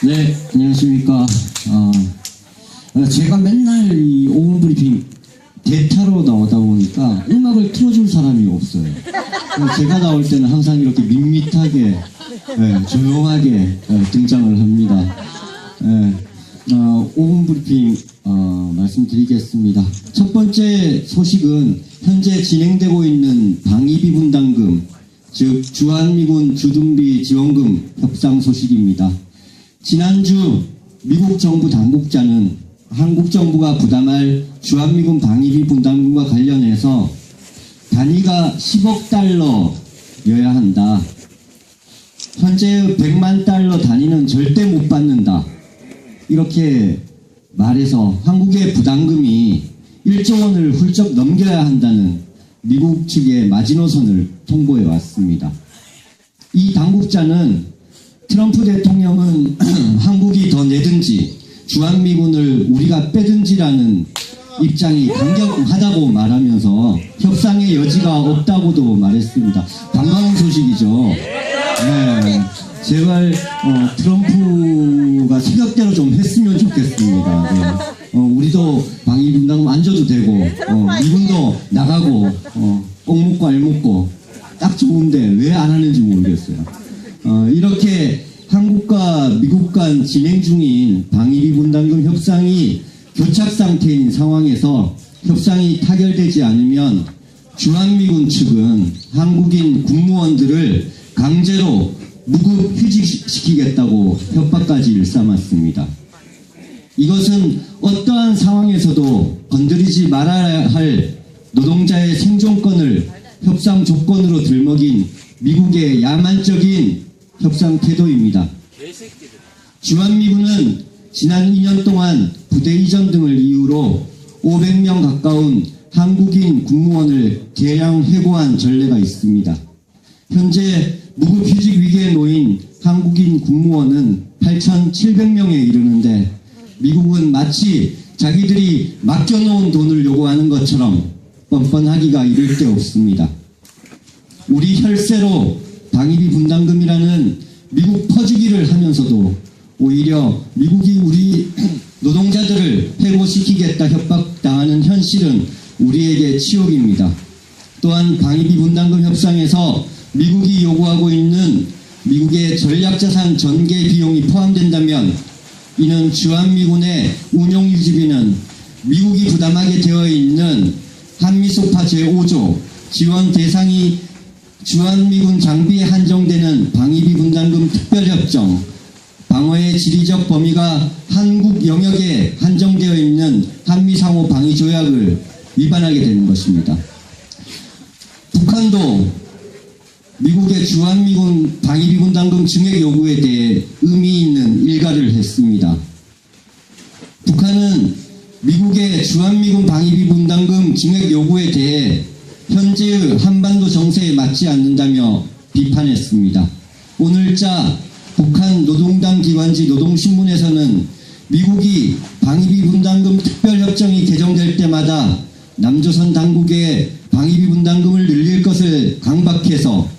네, 안녕하십니까. 제가 맨날 이 오픈 브리핑 대타로 나오다 보니까 음악을 틀어줄 사람이 없어요. 제가 나올 때는 항상 이렇게 밋밋하게, 조용하게 등장을 합니다. 오픈 브리핑 말씀드리겠습니다. 첫 번째 소식은 현재 진행되고 있는 방위비 분담금, 즉 주한미군 주둔비 지원금 협상 소식입니다. 지난주 미국 정부 당국자는 한국 정부가 부담할 주한미군 방위비 분담금과 관련해서 단위가 10억 달러여야 한다. 현재의 100만 달러 단위는 절대 못 받는다. 이렇게 말해서 한국의 부담금이 1조 원을 훌쩍 넘겨야 한다는 미국 측의 마지노선을 통보해 왔습니다. 이 당국자는 트럼프 대통령은 한국이 더 내든지 주한미군을 우리가 빼든지라는 입장이 강경하다고 말하면서 협상의 여지가 없다고도 말했습니다. 반가운 소식이죠. 네, 제발 트럼프가 생각대로 좀 했으면 좋겠습니다. 네. 우리도 방위 분담금 안 줘도 되고 미군도 나가고 꼭 먹고 알 먹고 딱 좋은데 왜 안 하는지 모르겠어요. 이렇게 한국과 미국 간 진행 중인 방위비 분담금 협상이 교착 상태인 상황에서 협상이 타결되지 않으면 주한미군 측은 한국인 군무원들을 강제로 무급 휴직시키겠다고 협박까지 일삼았습니다. 이것은 어떠한 상황에서도 건드리지 말아야 할 노동자의 생존권을 협상 조건으로 들먹인 미국의 야만적인 협상 태도입니다. 주한미군은 지난 2년 동안 부대 이전 등을 이유로 500명 가까운 한국인 군무원을 대량 해고한 전례가 있습니다. 현재 무급 휴직 위기에 놓인 한국인 군무원은 8,700명에 이르는데 미국은 마치 자기들이 맡겨놓은 돈을 요구하는 것처럼 뻔뻔하기가 이를 데 없습니다. 우리 혈세로 방위비 분담금이라는 미국 퍼주기를 하면서도 오히려 미국이 우리 노동자들을 해고시키겠다 협박당하는 현실은 우리에게 치욕입니다. 또한 방위비 분담금 협상에서 미국이 요구하고 있는 미국의 전략자산 전개 비용이 포함된다면 이는 주한미군의 운용유지비는 미국이 부담하게 되어 있는 한미소파 제5조 지원 대상이 주한미군 장비에 한정되는 방위비 분담금 특별협정, 방어의 지리적 범위가 한국 영역에 한정되어 있는 한미상호 방위조약을 위반하게 되는 것입니다. 북한도 미국의 주한미군 방위비 분담금 증액 요구에 대해 의미 있는 일가를 했습니다. 북한은 미국의 주한미군 방위비 분담금 증액 요구에 대해 현재의 한반도 정세에 맞지 않는다며 비판했습니다. 오늘자 북한 노동당 기관지 노동신문에서는 미국이 방위비 분담금 특별협정이 개정될 때마다 남조선 당국의 방위비 분담금을 늘릴 것을 강박해서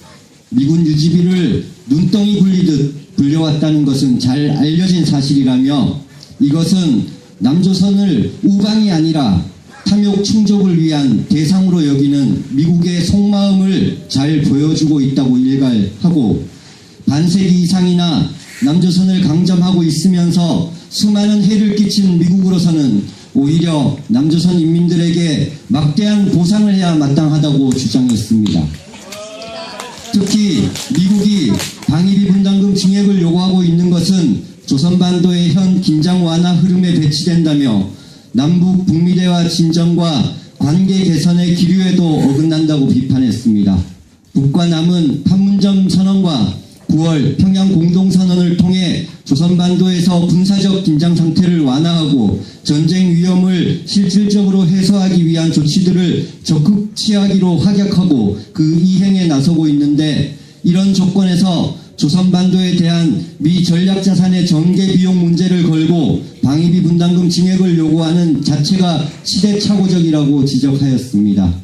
미군 유지비를 눈덩이 굴리듯 불려왔다는 것은 잘 알려진 사실이라며 이것은 남조선을 우방이 아니라 탐욕 충족을 위한 대상으로 여기는 미국의 속마음을 잘 보여주고 있다고 일갈하고 반세기 이상이나 남조선을 강점하고 있으면서 수많은 해를 끼친 미국으로서는 오히려 남조선 인민들에게 막대한 보상을 해야 마땅하다고 주장했습니다. 특히 미국이 방위비 분담금 증액을 요구하고 있는 것은 조선반도의 현 긴장 완화 흐름에 배치된다며 남북 북미 대화 진전과 관계 개선의 기류에도 어긋난다고 비판했습니다. 북과 남은 판문점 선언과 9월 평양 공동선언을 통해 조선반도에서 군사적 긴장 상태를 완화하고 전쟁 위험을 실질적으로 해소하기 위한 조치들을 적극 취하기로 확약하고 그 이행에 나서고 있는데 이런 조건에서 조선반도에 대한 미 전략자산의 전개 비용 문제를 걸고 방위비 분담금 증액을 요구하는 자체가 시대착오적이라고 지적하였습니다.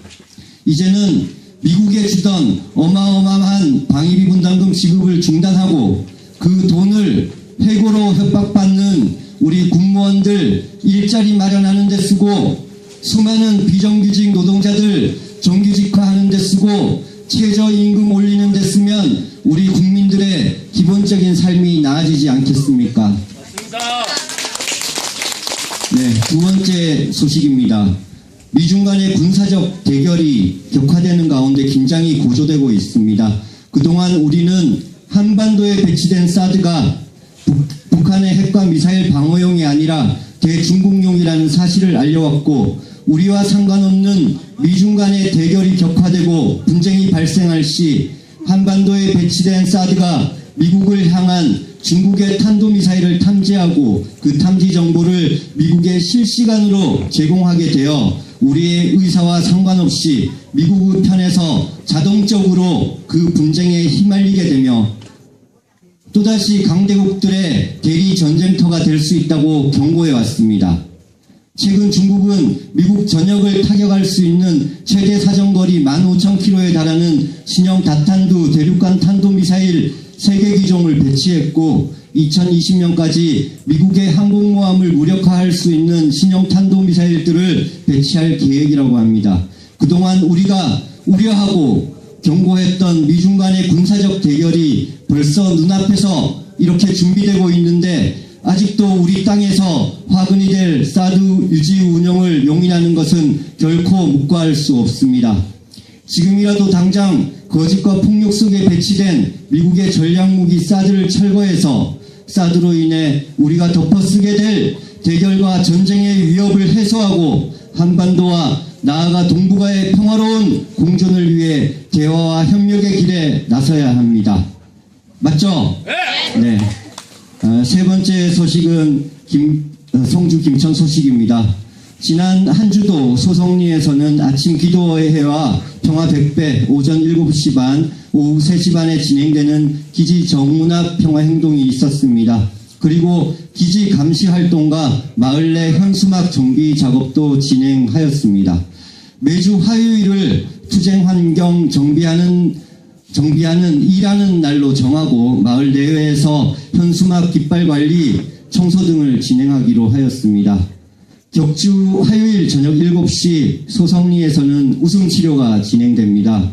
이제는 미국에 주던 어마어마한 방위비 분담금 지급을 중단하고 그 돈을 해고로 협박받는 우리 군무원들 일자리 마련하는 데 쓰고, 수많은 비정규직 노동자들 정규직화하는 데 쓰고, 최저임금 올리는 데 쓰면 우리 국민들의 기본적인 삶이 나아지지 않겠습니까? 맞습니다. 네, 두 번째 소식입니다. 미중 간의 군사적 대결이 격화되는 가운데 긴장이 고조되고 있습니다. 그동안 우리는 한반도에 배치된 사드가 북한의 핵과 미사일 방어용이 아니라 대중국용이라는 사실을 알려왔고, 우리와 상관없는 미중 간의 대결이 격화되고 분쟁이 발생할 시 한반도에 배치된 사드가 미국을 향한 중국의 탄도미사일을 탐지하고 그 탐지 정보를 미국에 실시간으로 제공하게 되어 우리의 의사와 상관없이 미국 편에서 자동적으로 그 분쟁에 휘말리게 되며 또다시 강대국들의 대리 전쟁터가 될 수 있다고 경고해 왔습니다. 최근 중국은 미국 전역을 타격할 수 있는 최대 사정거리 15,000km에 달하는 신형 다탄두 대륙간 탄도미사일 3개 기종을 배치했고, 2020년까지 미국의 항공모함을 무력화할 수 있는 신형 탄도미사일들을 배치할 계획이라고 합니다. 그동안 우리가 우려하고 경고했던 미중 간의 군사적 대결이 벌써 눈앞에서 이렇게 준비되고 있는데, 아직도 우리 땅에서 화근이 될 사드 유지 운영을 용인하는 것은 결코 묵과할 수 없습니다. 지금이라도 당장 거짓과 폭력 속에 배치된 미국의 전략무기 사드를 철거해서 사드로 인해 우리가 덮어쓰게 될 대결과 전쟁의 위협을 해소하고 한반도와 나아가 동북아의 평화로운 공존을 위해 대화와 협력의 길에 나서야 합니다. 맞죠? 네. 세 번째 소식은 성주 김천 소식입니다. 지난 한 주도 소성리에서는 아침 기도회와 평화 100배 오전 7시 반, 오후 3시 반에 진행되는 기지 정문합 평화행동이 있었습니다. 그리고 기지 감시 활동과 마을 내 현수막 정비 작업도 진행하였습니다. 매주 화요일을 투쟁 환경 정비하는 일하는 날로 정하고 마을 내외에서 현수막 깃발 관리, 청소 등을 진행하기로 하였습니다. 격주 화요일 저녁 7시 소성리에서는 웃음치료가 진행됩니다.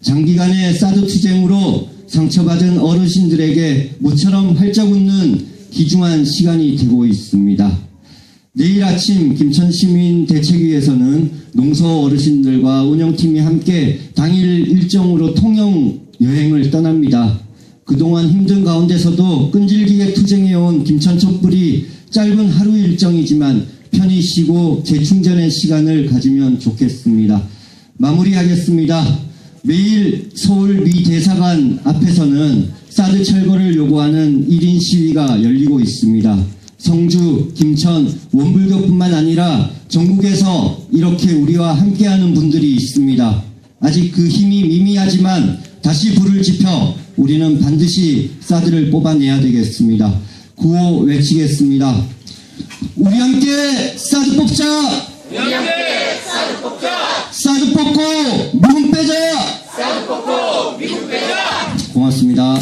장기간의 사드 투쟁으로 상처받은 어르신들에게 모처럼 활짝 웃는 귀중한 시간이 되고 있습니다. 내일 아침 김천시민대책위에서는 농소 어르신들과 운영팀이 함께 당일 일정으로 통영 여행을 떠납니다. 그동안 힘든 가운데서도 끈질기게 투쟁해온 김천 촛불이 짧은 하루 일정이지만 편히 쉬고 재충전의 시간을 가지면 좋겠습니다. 마무리하겠습니다. 매일 서울 미 대사관 앞에서는 사드 철거를 요구하는 1인 시위가 열리고 있습니다. 성주, 김천, 원불교뿐만 아니라 전국에서 이렇게 우리와 함께하는 분들이 있습니다. 아직 그 힘이 미미하지만 다시 불을 지펴 우리는 반드시 사드를 뽑아내야 되겠습니다. 구호 외치겠습니다. 우리 함께 사드 뽑자! 우리 함께 사드 뽑자! 사드 뽑고 미국 빼자! 사드 뽑고 미국 빼자! 고맙습니다.